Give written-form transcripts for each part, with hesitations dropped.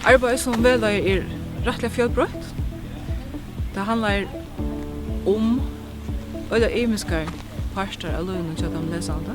Arbeidet som vegleiðari rättliga fjölbrott. Det handlar om öde emiskar parter av lönen till de läsande.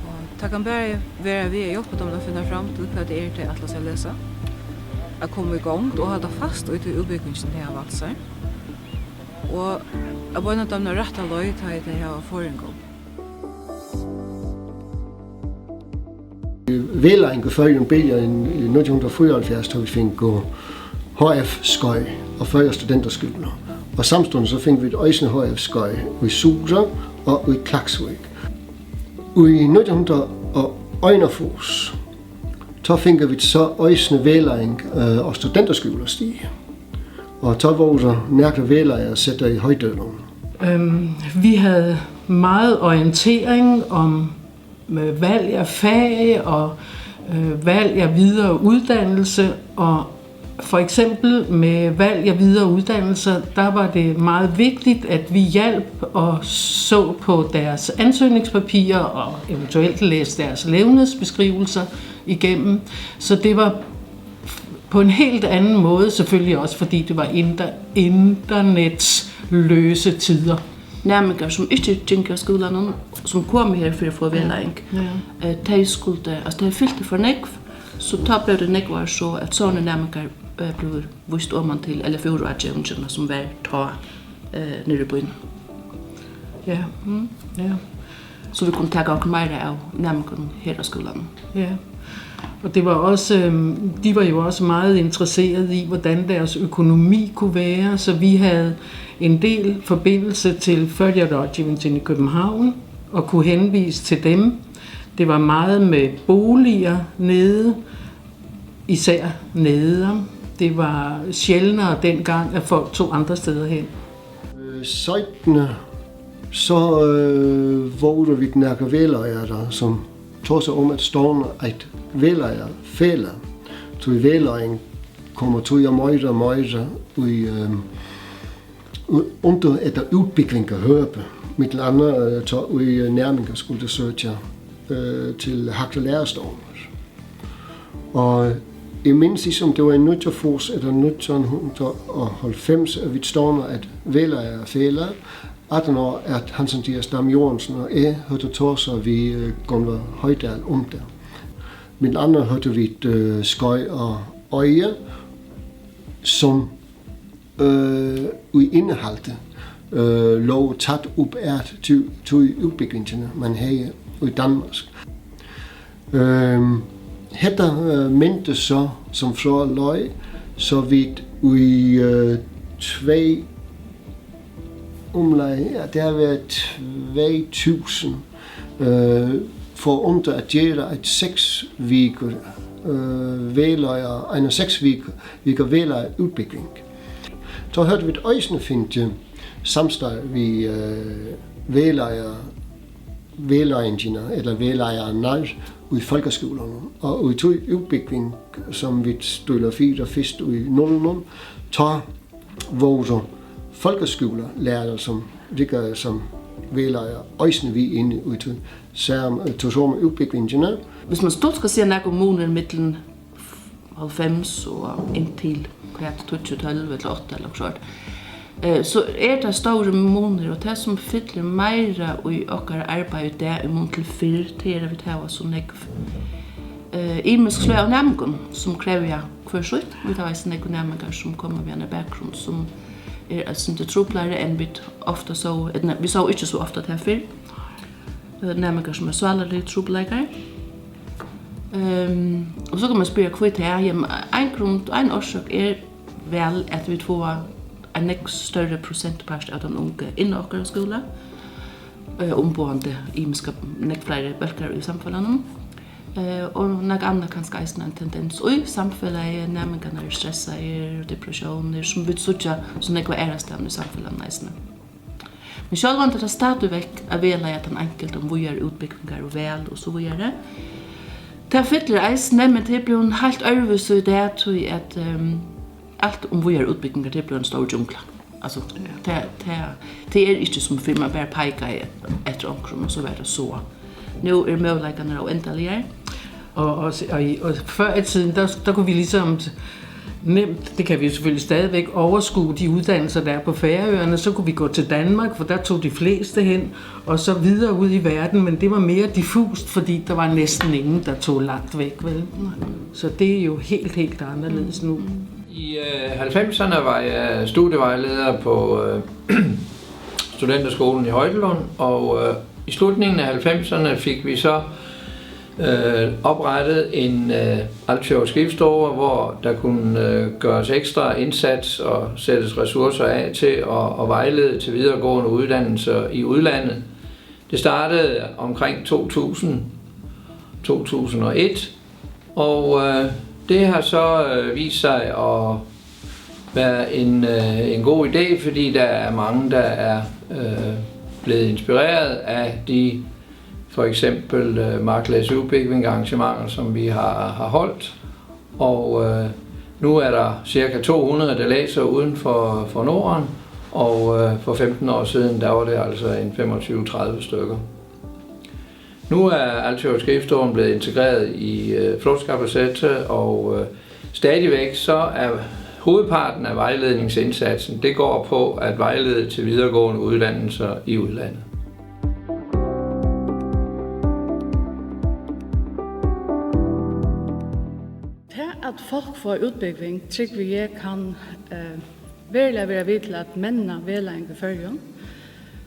Och det kan bara vara vi hjälpa dem att finna fram till vad det är till att läsa läsa. Att komma igång och hålla fast ut i utbyggningen det har varit sig. Och jag bara att de rätta löj till det här föringång. Vegleiðing i Føroyum begyndte i 1974, da vi fik HF-skøj og Føroyum studenterskoler. Og samtidig så fik vi et øjne HF-skøj i Susa og i Klaksvík. I 1981 så fik vi så øjne vegleiðing og studenterskoler stige. Og så var der nærmere vegleiðere sætter i højdøren. Vi havde meget orientering om valg af fag og valg af videre uddannelse, og for eksempel med valg af videre uddannelser, der var det meget vigtigt, at vi hjalp og så på deres ansøgningspapirer og eventuelt læste deres levnedsbeskrivelser igennem. Så det var på en helt anden måde, selvfølgelig også fordi det var internetsløse tider. Nærmere som ikke tænker i skolen, som kom her for at få vegleiðing, de skulle, altså de fyldte for nekv, så da blev det nekvar så, at sånne nærmere blev vist om man til, eller Føroyum som var ta nede i byen. Ja. Ja. Så vi kunne tage også mere af nærmere her i skolen. Ja. Og det var også, de var jo også meget interesserede i, hvordan deres økonomi kunne være, så vi havde en del forbindelse til Vegleiðararástevnuna i København og kunne henvise til dem. Det var meget med boliger nede, især nede. Det var sjældnere dengang, at folk tog andre steder hen. 17. Så vågte vi den her vegleiðara, som tog sig om at stående et vegleiðarfæle. Så i vegleiðing kommer til jeg meget under etter utbygging af hørpe. Mitt andre tog i nærmere skulle søge til Vegleiðararástevnuna. Og jeg mindes som det var i 1990 eller 1990, at vi stående et vegleiðarfæle. 18 år at Hansen Dias Dam Johansen og jeg hørte tog, så vi gamle Højdal om det. Mitt andre hørte vi et skøj og øje, som i indehalte lå taget op til udbyggingerne, man havde i Danmark. Hætter mente så, som fra løg, så vidt i 2000 for under at gøre et 6 veker vegleiðar, en 6 veker vegleiðar udbygging. Så hørte vi et øjne finde samstøj vi vegleiðingene eller vegleiðararnar i folkeskolerne. Og i tog udbygging, som vi støller 4 først i 00, tager vores folkeskolelærer, som ligger som vegleiðar, øjne vi inde i tog så med udbyggingene. Hvis man stort skal se en kommuner mellem 90 og indtil 2012 eller 8 eller sånt, så det store måneder, og det som fyller mer i okkar arbeid der i mån til fyrr, det vi tar så nekv imisk slag av nærmengen, som krever hver slutt. Vi tar en nekv nærmengen som kommer med en bakgrunn, som altså det troplere enn vi ofte så, vi så ikke så ofte til fyrr. Nærmengen som svalere troplere. Og så kan man spørre hva det en årsak vel at vi får en større prosentpart av den unge innen okkar skole, omboende imiske flere bølger i samfunnet. Og noe annet kan skaise en tendens i samfunnet, nærmengene stresser, depresjoner, som vi sørger som noe ærestevne i samfunnet. Men selv om det er stadigvæk å vele at den enkelte om vi utbygginger og vel og så videre, det fyller eisene, men det blir en helt øvelse i det at alt om vi utbygginger, det blir en stor jungla. Altså, det er ikke som firma bare peker etter omkring, og så er det så. Nå mulighetene og endeligere. Og før i tiden, der kunne vi ligesom nemt, det kan vi jo selvfølgelig stadigvæk, overskue de uddannelser, der er på Færøerne. Så kunne vi gå til Danmark, for der tog de fleste hen, og så videre ud i verden. Men det var mere diffust, fordi der var næsten ingen, der tog langt væk. Vel? Så det er jo helt anderledes nu. I 90'erne var jeg studievejleder på Studenterskolen i Højtelund, og i slutningen af 90'erne fik vi så oprettet en Altjørg skriftstue, hvor der kunne gøres ekstra indsats og sættes ressourcer af til at vejlede til videregående uddannelser i udlandet. Det startede omkring 2001, og det har så vist sig at være en god idé, fordi der er mange, der er blevet inspireret af de for eksempel marklæsudvikling-arrangementer, som vi har holdt. Og nu er der cirka 200, der læser uden for Norden, og for 15 år siden, der var det altså en 25-30 stykker. Nu er Altjørg skriftstuen blevet integreret i Flåtskapacete, og stadigvæk så er hovedparten af vejledningsindsatsen, det går på at vejlede til videregående uddannelser i udlandet. At folk får utbygging, tror jeg kan virkelig være vidt til at mennene Vegleiðing i Føroyum.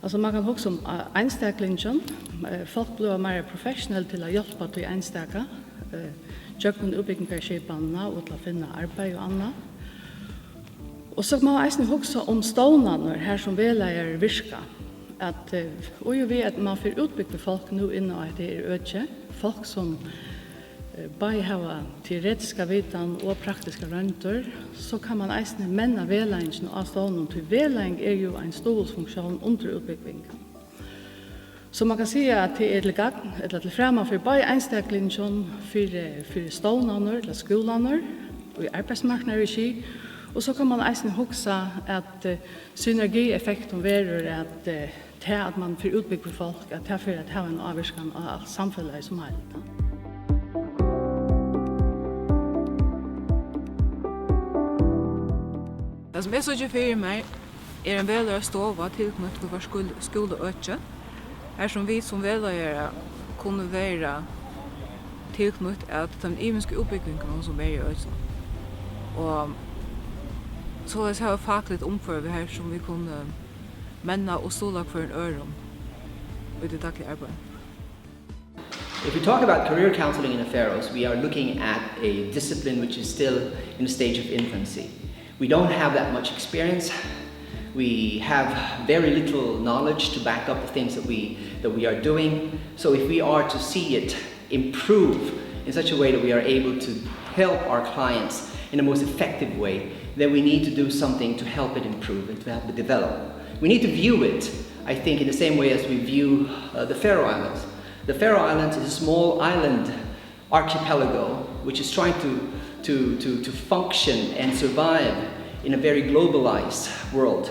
Altså man kan huske om einstaklingen. Folk bliver mere professionelle til at hjælpe til einstakker. Gjørdur utbyggingarskipene og til at finde arbejde og andet. Og så må man også huske om stående her som Vegleiðar virker. At og jo ved at man får utbygge folk nu inden og det er øke. Folk som bare har teoretiska vitan og praktiska rønter, så kan man eisne menna Vegleiðingen av stånden til Vegleiðing er jo en stålsfunksjon under utbyggingen. Så man kan si at det er til gang, eller til fremme for bare einstaklingen for stående eller skolene og i arbeidsmarknadsregi. Og så kan man eisne huske at synergieffekten verer at at man får utbygge folk, at det for at ha en avvirkan av samfunnet som helhet. Det som jeg så ikke for meg er en Vegleiðarstova tilknyttet til vår skole og øtje. Her som vi som Vegleiðare kunne være tilknyttet at den imenske oppbyggingen som er i øtje. Og så har jeg fagligt omført her som vi kunne menna og stola for en øron i det daglige arbeidet. If we talk about career counseling in the Faroes, we are looking at a discipline which is still in a stage of infancy. We don't have that much experience. We have very little knowledge to back up the things that we are doing. So if we are to see it improve in such a way that we are able to help our clients in the most effective way, then we need to do something to help it improve and to help it develop. We need to view it, I think, in the same way as we view the Faroe Islands. The Faroe Islands is a small island archipelago which is trying to function and survive in a very globalized world,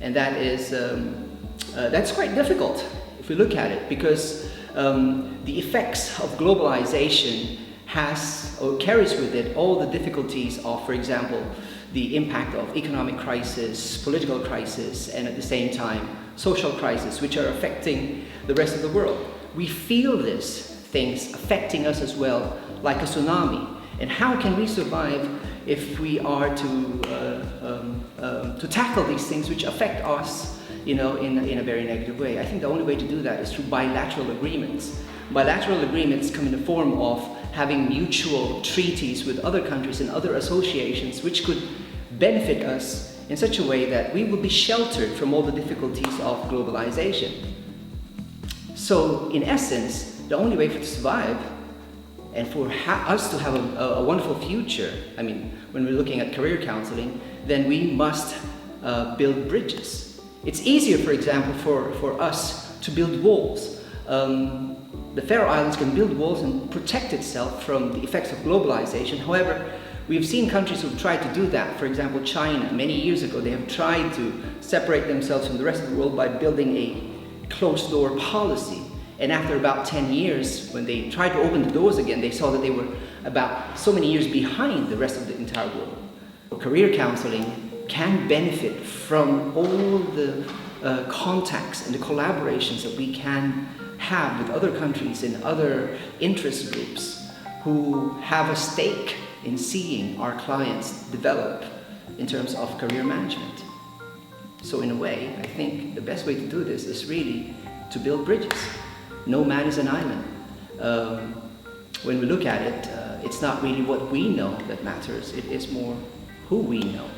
and that is that's quite difficult if we look at it, because the effects of globalization has or carries with it all the difficulties of, for example, the impact of economic crisis, political crisis, and at the same time social crisis, which are affecting the rest of the world. We feel these things affecting us as well, like a tsunami. And how can we survive if we are to tackle these things which affect us, in a very negative way? I think the only way to do that is through bilateral agreements. Bilateral agreements come in the form of having mutual treaties with other countries and other associations which could benefit us in such a way that we will be sheltered from all the difficulties of globalization. So, in essence, the only way to survive and for us to have a wonderful future, I mean, when we're looking at career counseling, then we must build bridges. It's easier, for example, for us to build walls. The Faroe Islands can build walls and protect itself from the effects of globalization. However, we've seen countries who've tried to do that. For example, China, many years ago, they have tried to separate themselves from the rest of the world by building a closed-door policy. And after about 10 years, when they tried to open the doors again, they saw that they were about so many years behind the rest of the entire world. Career counseling can benefit from all the contacts and the collaborations that we can have with other countries and other interest groups who have a stake in seeing our clients develop in terms of career management. So in a way, I think the best way to do this is really to build bridges. No man is an island. When we look at it, it's not really what we know that matters, it is more who we know.